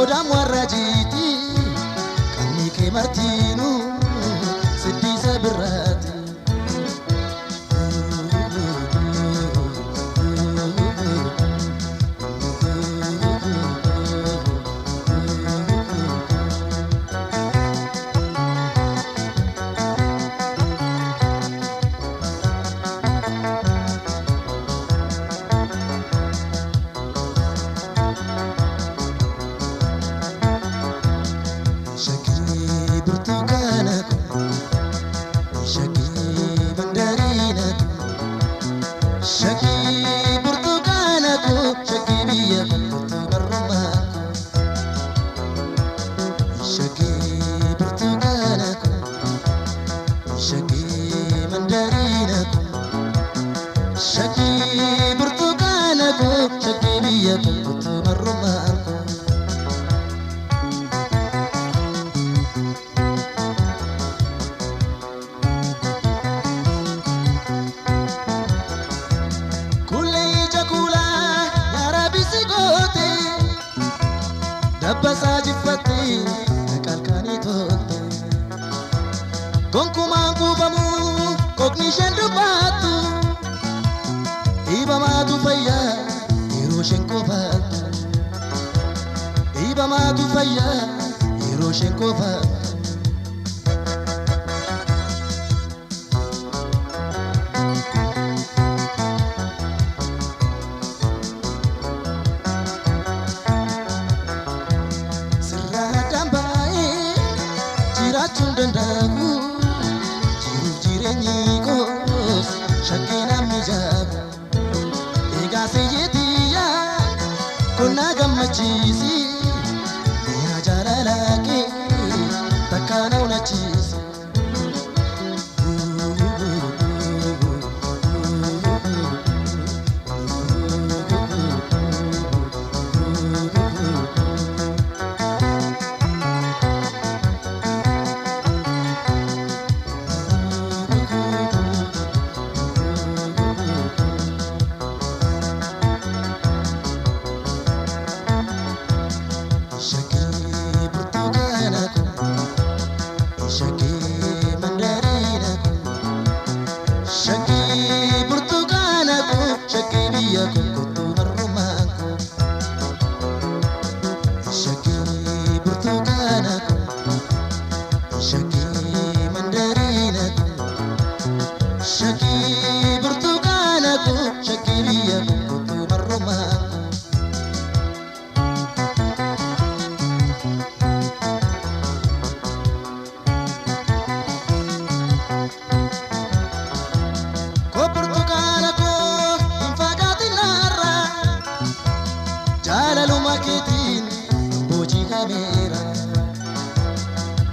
hodam warrajiti kamni ke martinu siddisa birrati Dabasa jifati kalkani tote Gonkuma kubamu cognition dubatu Iba matu faya Hiroshen kofatu Iba matu faya Hiroshen kofatu Tundandaku jiru jirenyi kos shakina mijabu ega seyetiya kona gamachisi ya jalalaki takana unachisi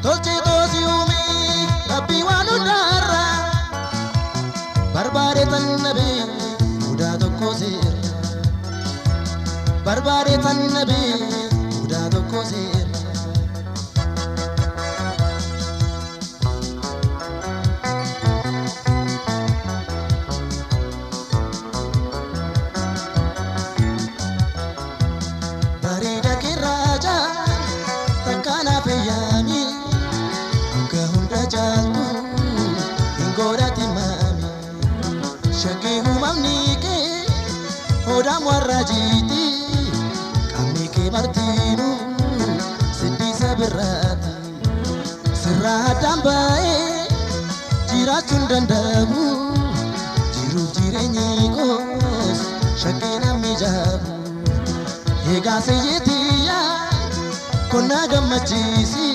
Dolce dosiumi rabbi wanu darra barbare tannabe uda tokko sera barbare tannabe uda tokko sera barida kiraja takana peyami hodam warrajiti kamni ke martinu siddisa birrati sirra dambae jirachun dandamu jiru jirenyi kos shakina mijabu ega seyetiya kona gamachisi